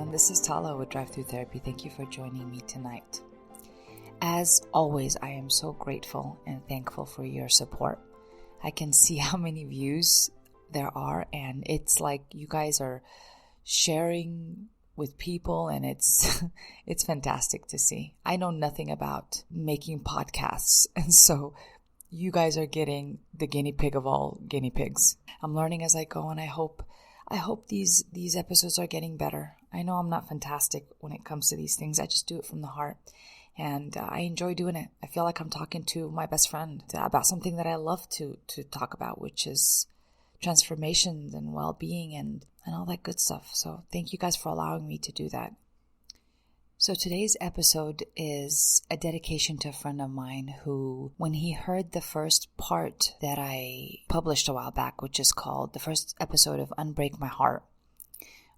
everyone. This is Tala with Drive-thru Therapy. Thank you for joining me tonight. As always, I am so grateful and thankful for your support. I can see how many views there are, and it's like you guys are sharing with people, and it's fantastic to see. I know nothing about making podcasts, and so you guys are getting the guinea pig of all guinea pigs. I'm learning as I go, and I hope these episodes are getting better. I know I'm not fantastic when it comes to these things. I just do it from the heart, and I enjoy doing it. I feel like I'm talking to my best friend about something that I love to talk about, which is transformations and well-being and all that good stuff. So thank you guys for allowing me to do that. So today's episode is a dedication to a friend of mine who, when he heard the first part that I published a while back, which is called the first episode of Unbreak My Heart,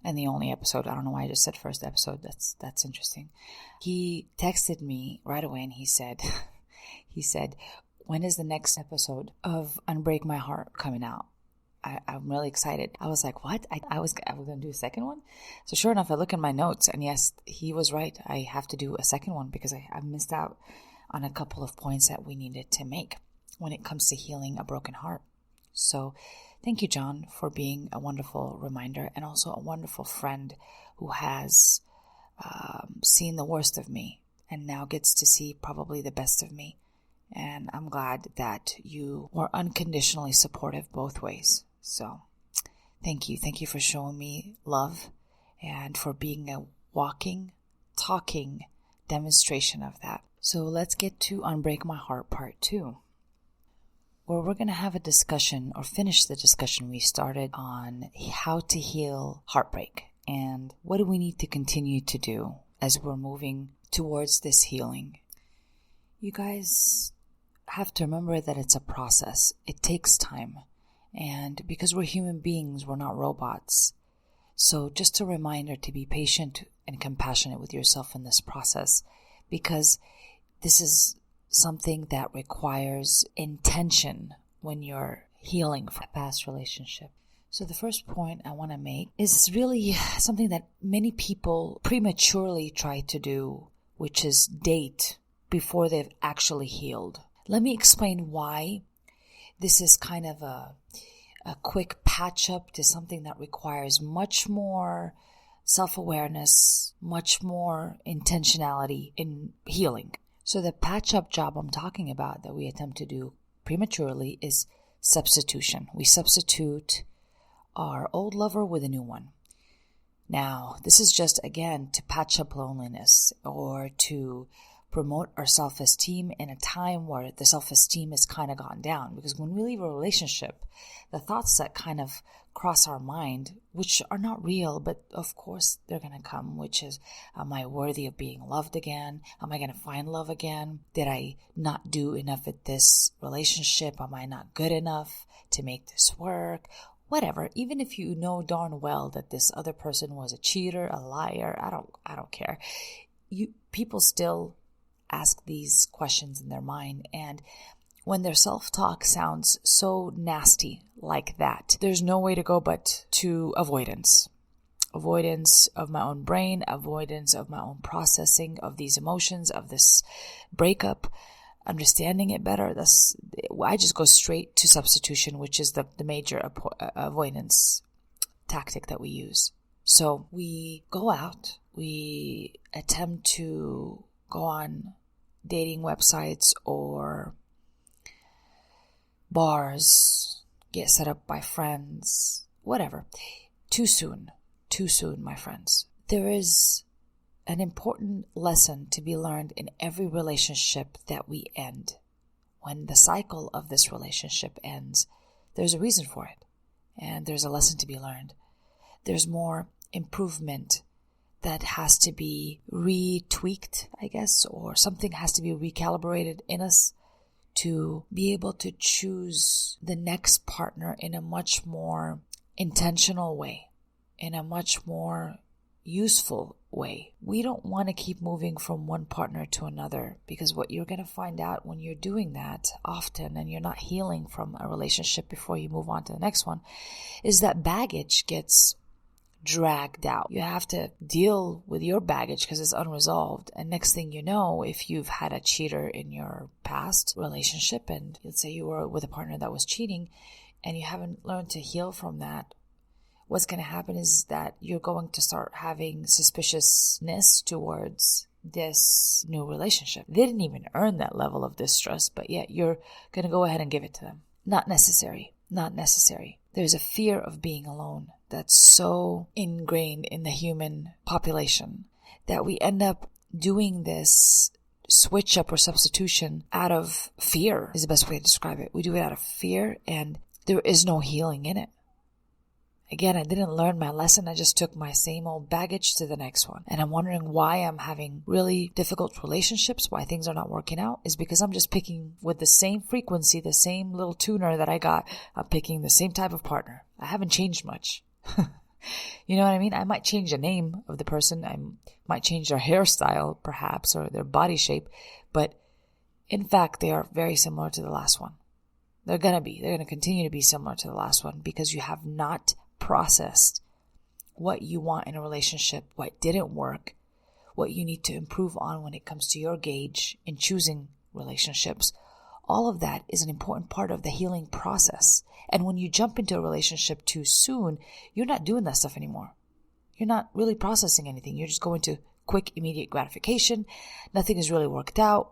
and the only episode, I don't know why I just said first episode, that's interesting. He texted me right away and he said, when is the next episode of Unbreak My Heart coming out? I'm really excited. I was like, what? I was going to do a second one? So sure enough, I look in my notes, and yes, he was right. I have to do a second one because I missed out on a couple of points that we needed to make when it comes to healing a broken heart. So thank you, John, for being a wonderful reminder and also a wonderful friend who has seen the worst of me and now gets to see probably the best of me. And I'm glad that you were unconditionally supportive both ways. So thank you. Thank you for showing me love and for being a walking, talking demonstration of that. So let's get to Unbreak My Heart Part 2, where we're going to have a discussion or finish the discussion we started on how to heal heartbreak and what do we need to continue to do as we're moving towards this healing. You guys have to remember that it's a process. It takes time. And because we're human beings, we're not robots. So just a reminder to be patient and compassionate with yourself in this process, because this is something that requires intention when you're healing from a past relationship. So the first point I want to make is really something that many people prematurely try to do, which is date before they've actually healed. Let me explain why this is kind of a quick patch up to something that requires much more self-awareness, much more intentionality in healing. So the patch up job I'm talking about that we attempt to do prematurely is substitution. We substitute our old lover with a new one. Now, this is just, again, to patch up loneliness or to promote our self-esteem in a time where the self-esteem has kind of gone down. Because when we leave a relationship, the thoughts that kind of cross our mind, which are not real, but of course they're going to come, which is, am I worthy of being loved again? Am I going to find love again? Did I not do enough at this relationship? Am I not good enough to make this work? Whatever. Even if you know darn well that this other person was a cheater, a liar, I don't care. People still ask these questions in their mind, and when their self-talk sounds so nasty like that, there's no way to go but to avoidance of my own brain, avoidance of my own processing of these emotions, of this breakup, understanding it better. I just go straight to substitution, which is the major avoidance tactic that we use. So we go out, we attempt to go on dating websites or bars, get set up by friends, whatever. Too soon, my friends. There is an important lesson to be learned in every relationship that we end. When the cycle of this relationship ends, there's a reason for it, and there's a lesson to be learned. There's more improvement that has to be retweaked, I guess, or something has to be recalibrated in us to be able to choose the next partner in a much more intentional way, in a much more useful way. We don't want to keep moving from one partner to another, because what you're going to find out when you're doing that often and you're not healing from a relationship before you move on to the next one is that baggage gets dragged out. You have to deal with your baggage because it's unresolved. And next thing you know, if you've had a cheater in your past relationship, and let's say you were with a partner that was cheating and you haven't learned to heal from that, what's going to happen is that you're going to start having suspiciousness towards this new relationship. They didn't even earn that level of distrust, but yet you're going to go ahead and give it to them. Not necessary. Not necessary. There's a fear of being alone that's so ingrained in the human population that we end up doing this switch up or substitution out of fear is the best way to describe it. We do it out of fear, and there is no healing in it. Again, I didn't learn my lesson. I just took my same old baggage to the next one. And I'm wondering why I'm having really difficult relationships, why things are not working out, is because I'm just picking with the same frequency, the same little tuner that I got. I'm picking the same type of partner. I haven't changed much. You know what I mean? I might change the name of the person. I might change their hairstyle, perhaps, or their body shape. But in fact, they are very similar to the last one. They're going to continue to be similar to the last one because you have not processed what you want in a relationship, what didn't work, what you need to improve on when it comes to your gauge in choosing relationships. All of that is an important part of the healing process. And when you jump into a relationship too soon, you're not doing that stuff anymore. You're not really processing anything. You're just going to quick, immediate gratification. Nothing is really worked out.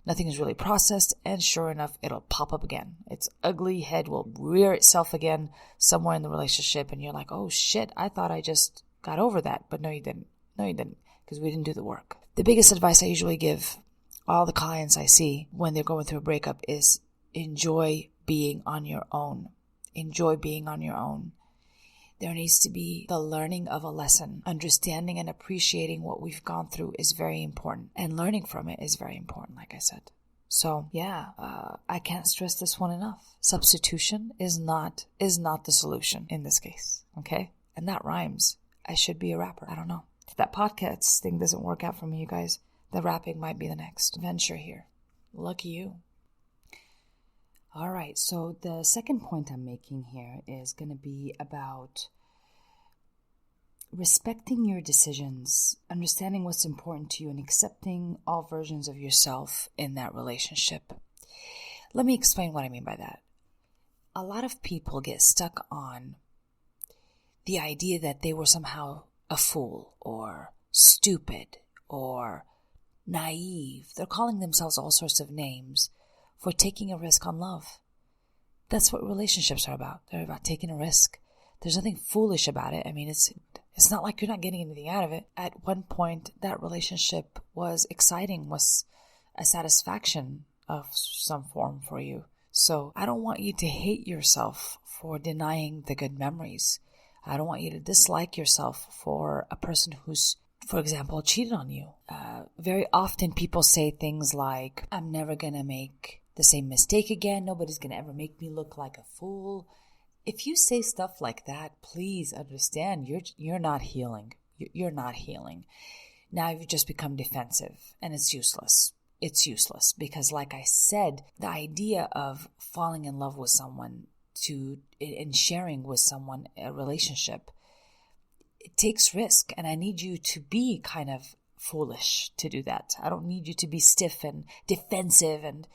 Nothing is really processed, and sure enough, it'll pop up again. Its ugly head will rear itself again somewhere in the relationship, and you're like, oh shit, I thought I just got over that. But no, you didn't. No, you didn't, because we didn't do the work. The biggest advice I usually give all the clients I see when they're going through a breakup is enjoy being on your own. Enjoy being on your own. There needs to be the learning of a lesson. Understanding and appreciating what we've gone through is very important. And learning from it is very important, like I said. So, yeah, I can't stress this one enough. Substitution is not the solution in this case, okay? And that rhymes. I should be a rapper. I don't know. If that podcast thing doesn't work out for me, you guys, the rapping might be the next venture here. Lucky you. All right, so the second point I'm making here is going to be about respecting your decisions, understanding what's important to you, and accepting all versions of yourself in that relationship. Let me explain what I mean by that. A lot of people get stuck on the idea that they were somehow a fool or stupid or naive. They're calling themselves all sorts of names for taking a risk on love. That's what relationships are about. They're about taking a risk. There's nothing foolish about it. I mean, it's not like you're not getting anything out of it. At one point, that relationship was exciting, was a satisfaction of some form for you. So I don't want you to hate yourself for denying the good memories. I don't want you to dislike yourself for a person who's, for example, cheated on you. Very often people say things like, I'm never going to make the same mistake again. Nobody's going to ever make me look like a fool. If you say stuff like that, please understand you're not healing. You're not healing. Now you've just become defensive, and it's useless. It's useless because, like I said, the idea of falling in love with someone and sharing with someone a relationship, it takes risk, and I need you to be kind of foolish to do that. I don't need you to be stiff and defensive and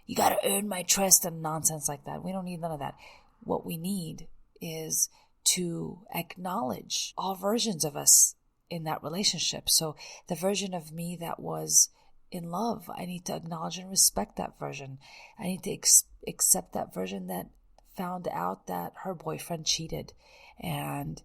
you got to earn my trust and nonsense like that. We don't need none of that. What we need is to acknowledge all versions of us in that relationship. So the version of me that was in love, I need to acknowledge and respect that version. I need to accept that version that found out that her boyfriend cheated and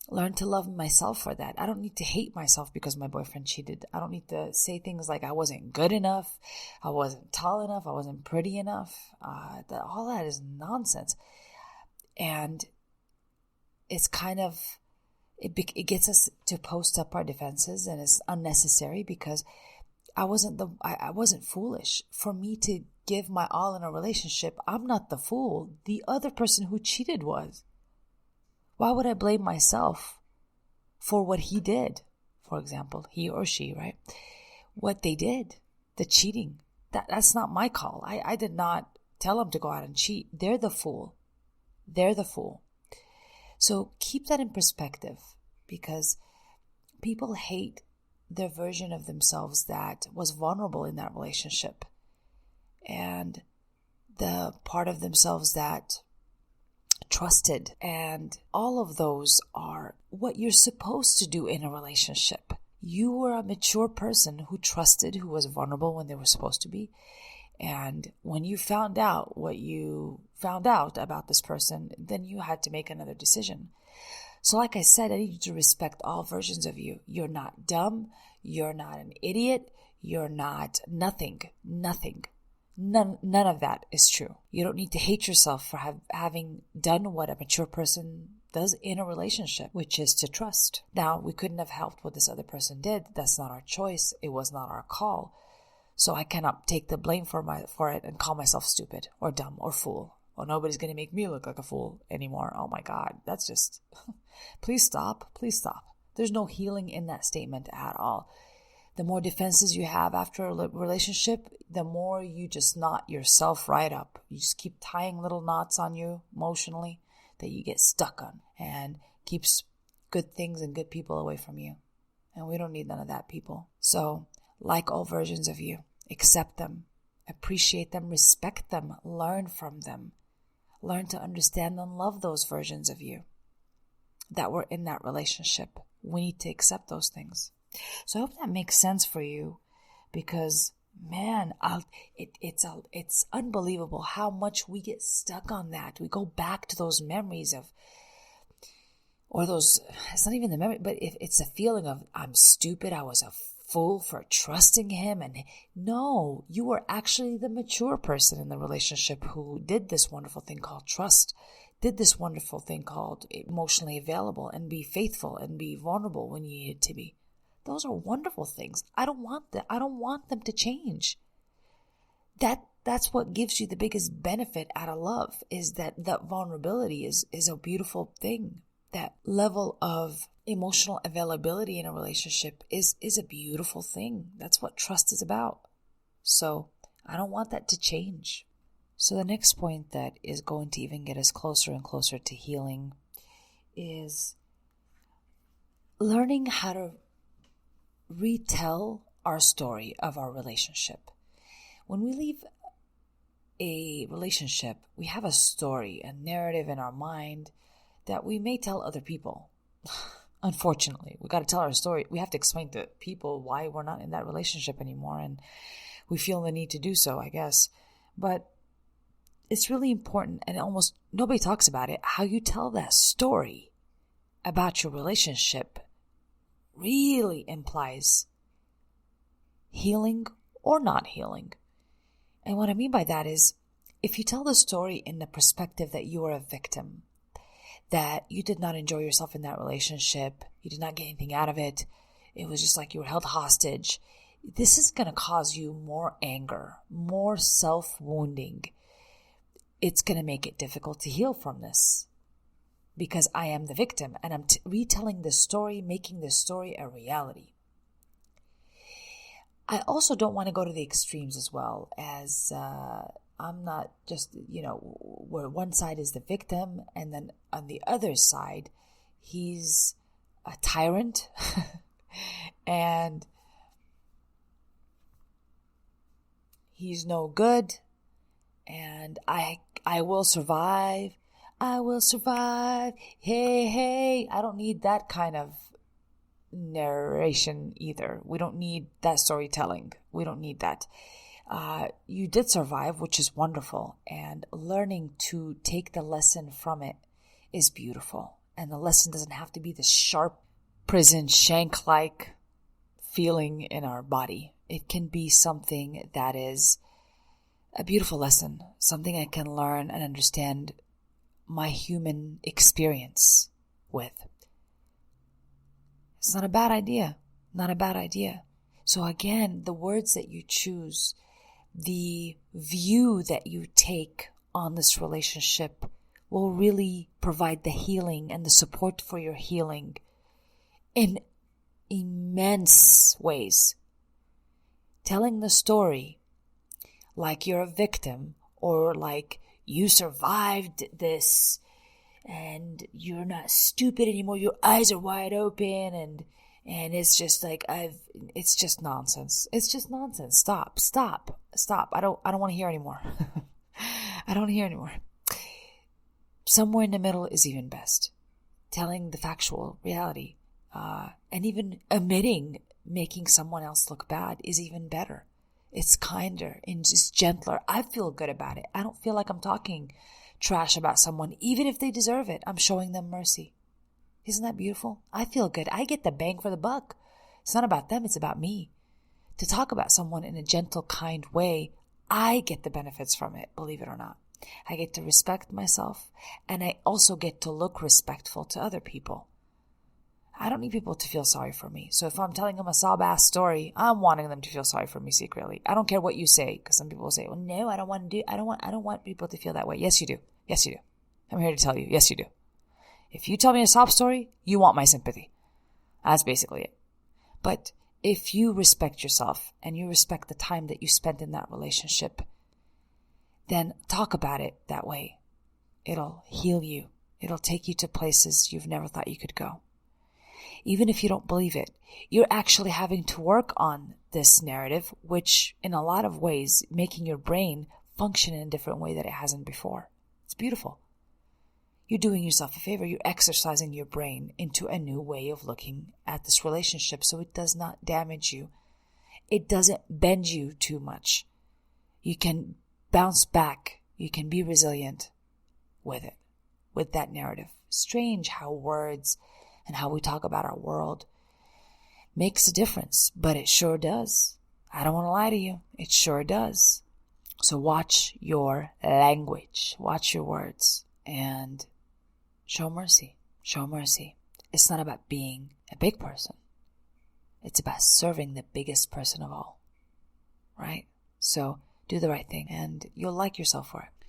learn to love myself for that. I don't need to hate myself because my boyfriend cheated. I don't need to say things like I wasn't good enough, I wasn't tall enough, I wasn't pretty enough. All that is nonsense. And it's kind of, it gets us to post up our defenses, and it's unnecessary because I wasn't foolish. For me to give my all in a relationship, I'm not the fool. The other person who cheated was. Why would I blame myself for what he did? For example, he or she, right? What they did, the cheating, that's not my call. I did not tell them to go out and cheat. They're the fool. They're the fool. So keep that in perspective, because people hate their version of themselves that was vulnerable in that relationship, and the part of themselves that trusted. And all of those are what you're supposed to do in a relationship. You were a mature person who trusted, who was vulnerable when they were supposed to be. And when you found out what you found out about this person, then you had to make another decision. So like I said, I need you to respect all versions of you. You're not dumb. You're not an idiot. You're not nothing. None of that is true. You don't need to hate yourself for having done what a mature person does in a relationship, which is to trust. Now, we couldn't have helped what this other person did. That's not our choice. It was not our call. So I cannot take the blame for it and call myself stupid or dumb or fool. Or nobody's going to make me look like a fool anymore. Oh my God, that's just... Please stop. Please stop. There's no healing in that statement at all. The more defenses you have after a relationship, the more you just knot yourself right up. You just keep tying little knots on you emotionally that you get stuck on, and keeps good things and good people away from you. And we don't need none of that, people. So, like all versions of you, accept them, appreciate them, respect them, learn from them. Learn to understand and love those versions of you that were in that relationship. We need to accept those things. So I hope that makes sense for you, because man, it's unbelievable how much we get stuck on that. We go back to those memories of, or those, it's not even the memory, but it's a feeling of, I'm stupid, I was a fool for trusting him. And no, you were actually the mature person in the relationship who did this wonderful thing called trust, did this wonderful thing called emotionally available, and be faithful and be vulnerable when you needed to be. Those are wonderful things. I don't want them to change. That's what gives you the biggest benefit out of love, is that vulnerability is a beautiful thing. That level of emotional availability in a relationship is a beautiful thing. That's what trust is about. So I don't want that to change. So the next point that is going to even get us closer and closer to healing is learning how to retell our story of our relationship. When we leave a relationship, we have a story, a narrative in our mind that we may tell other people. Unfortunately, we got to tell our story. We have to explain to people why we're not in that relationship anymore, and we feel the need to do so, I guess. But it's really important, and almost nobody talks about it, how you tell that story about your relationship really implies healing or not healing. And what I mean by that is, if you tell the story in the perspective that you are a victim, that you did not enjoy yourself in that relationship, you did not get anything out of it, it was just like you were held hostage, this is going to cause you more anger, more self-wounding. It's going to make it difficult to heal from this, because I am the victim and I'm retelling the story, making the story a reality. I also don't want to go to the extremes as well, as I'm not just, where one side is the victim and then on the other side, he's a tyrant and he's no good and I will survive. I will survive. Hey, hey. I don't need that kind of narration either. We don't need that storytelling. We don't need that. You did survive, which is wonderful. And learning to take the lesson from it is beautiful. And the lesson doesn't have to be the sharp prison shank-like feeling in our body. It can be something that is a beautiful lesson, something I can learn and understand my human experience with. It's not a bad idea. Not a bad idea. So again, the words that you choose, the view that you take on this relationship will really provide the healing and the support for your healing in immense ways. Telling the story like you're a victim or like you survived this and you're not stupid anymore. Your eyes are wide open, and it's just like it's just nonsense. It's just nonsense. Stop. I don't want to hear anymore. I don't hear anymore. Somewhere in the middle is even best. Telling the factual reality, and even admitting making someone else look bad is even better. It's kinder and just gentler. I feel good about it. I don't feel like I'm talking trash about someone. Even if they deserve it, I'm showing them mercy. Isn't that beautiful? I feel good. I get the bang for the buck. It's not about them. It's about me. To talk about someone in a gentle, kind way, I get the benefits from it, believe it or not. I get to respect myself, and I also get to look respectful to other people. I don't need people to feel sorry for me. So if I'm telling them a sob-ass story, I'm wanting them to feel sorry for me secretly. I don't care what you say, because some people will say, well, no, I don't want people to feel that way. Yes, you do. Yes, you do. I'm here to tell you, yes, you do. If you tell me a sob story, you want my sympathy. That's basically it. But if you respect yourself and you respect the time that you spent in that relationship, then talk about it that way. It'll heal you. It'll take you to places you've never thought you could go. Even if you don't believe it, you're actually having to work on this narrative, which in a lot of ways, making your brain function in a different way that it hasn't before. It's beautiful. You're doing yourself a favor. You're exercising your brain into a new way of looking at this relationship so it does not damage you. It doesn't bend you too much. You can bounce back. You can be resilient with it, with that narrative. Strange how words and how we talk about our world makes a difference, but it sure does. I don't want to lie to you. It sure does. So watch your language, watch your words, and show mercy. Show mercy. It's not about being a big person. It's about serving the biggest person of all, right? So do the right thing, and you'll like yourself for it.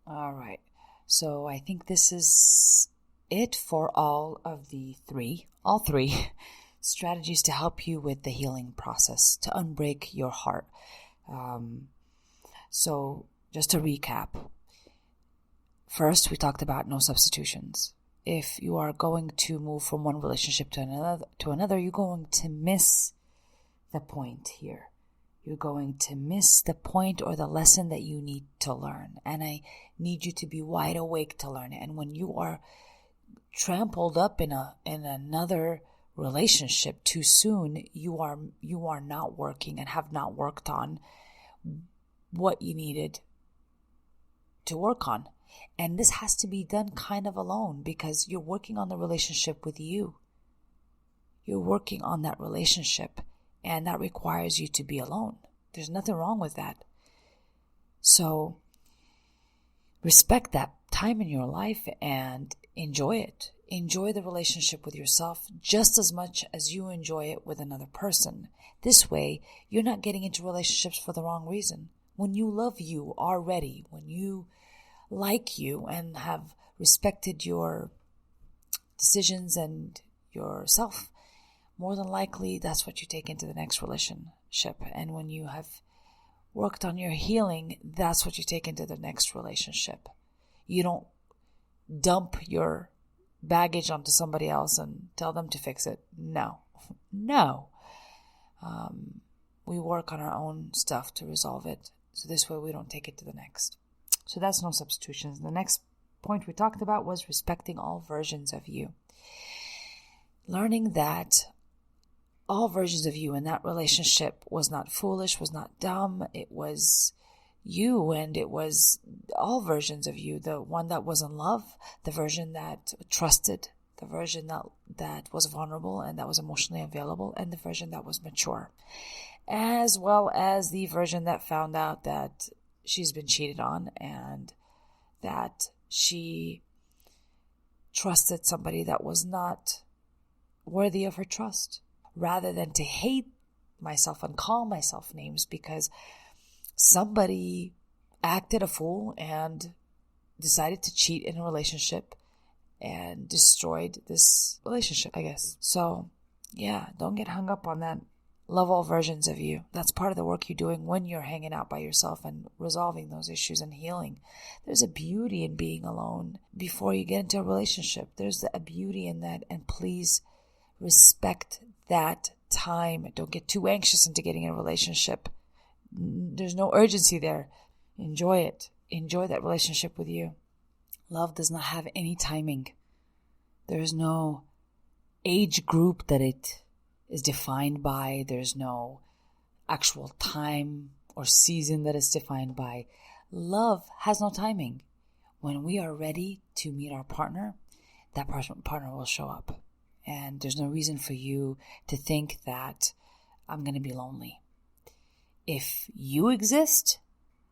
All right. So I think this is it for all three strategies to help you with the healing process, to unbreak your heart. So just to recap, first we talked about no substitutions. If you are going to move from one relationship to another, you're going to miss the point here. You're going to miss the point or the lesson that you need to learn. And I need you to be wide awake to learn it. And when you are trampled up in another relationship too soon, you are not working and have not worked on what you needed to work on. And this has to be done kind of alone, because you're working on the relationship with you. You're working on that relationship, and that requires you to be alone. There's nothing wrong with that. So respect that time in your life and enjoy it. Enjoy the relationship with yourself just as much as you enjoy it with another person. This way, you're not getting into relationships for the wrong reason. When you love you already, when you like you and have respected your decisions and yourself, more than likely that's what you take into the next relationship. And when you have worked on your healing, that's what you take into the next relationship. You don't dump your baggage onto somebody else and tell them to fix it. No. We work on our own stuff to resolve it. So this way we don't take it to the next. So that's no substitutions. The next point we talked about was respecting all versions of you. Learning that all versions of you in that relationship was not foolish, was not dumb. It was you, and it was all versions of you. The one that was in love, the version that trusted, the version that was vulnerable and that was emotionally available, and the version that was mature, as well as the version that found out that she's been cheated on and that she trusted somebody that was not worthy of her trust, rather than to hate myself and call myself names because somebody acted a fool and decided to cheat in a relationship and destroyed this relationship, I guess. So, yeah, don't get hung up on that Love all versions of you. That's part of the work you're doing when you're hanging out by yourself and resolving those issues and healing. There's a beauty in being alone before you get into a relationship. There's a beauty in that. And please respect that time. Don't get too anxious into getting in a relationship. There's no urgency there. Enjoy it. Enjoy that relationship with you. Love does not have any timing. There is no age group that it is defined by. There's no actual time or season that it's defined by. Love has no timing. When we are ready to meet our partner, that partner will show up. And there's no reason for you to think that I'm going to be lonely. If you exist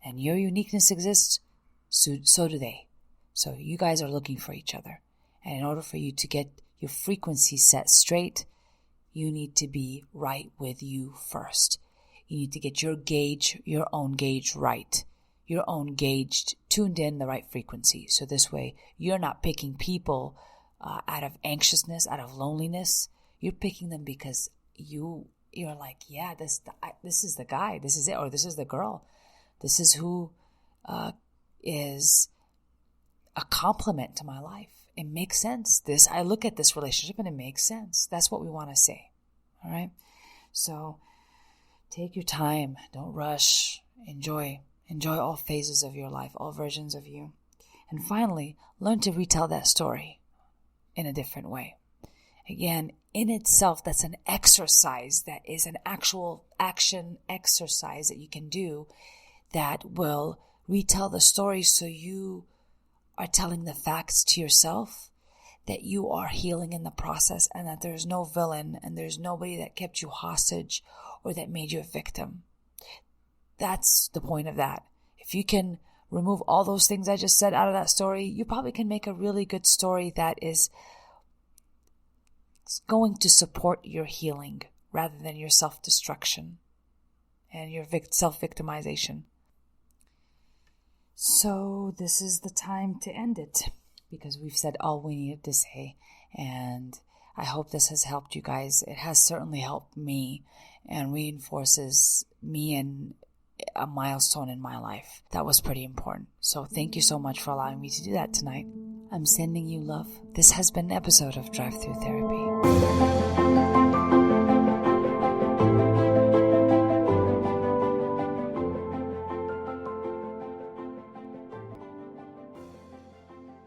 and your uniqueness exists, so do they. So you guys are looking for each other. And in order for you to get your frequency set straight, you need to be right with you first. You need to get your own gauge right. Your own gauge tuned in the right frequency. So this way, you're not picking people out of anxiousness, out of loneliness. You're picking them because you're like, yeah, this is the guy, this is it, or this is the girl. This is who is a complement to my life. It makes sense. I look at this relationship and it makes sense. That's what we want to say. All right. So take your time. Don't rush. Enjoy all phases of your life, all versions of you. And finally, learn to retell that story in a different way. Again, in itself, that's an exercise. That is an actual action exercise that you can do that will retell the story, so you are telling the facts to yourself, that you are healing in the process, and that there's no villain and there's nobody that kept you hostage or that made you a victim. That's the point of that. If you can remove all those things I just said out of that story, you probably can make a really good story that is going to support your healing rather than your self-destruction and your self-victimization. So this is the time to end it, because we've said all we needed to say, and I hope this has helped you guys. It has certainly helped me and reinforces me in a milestone in my life. That was pretty important. So thank you so much for allowing me to do that tonight. I'm sending you love. This has been an episode of Drive-thru Therapy.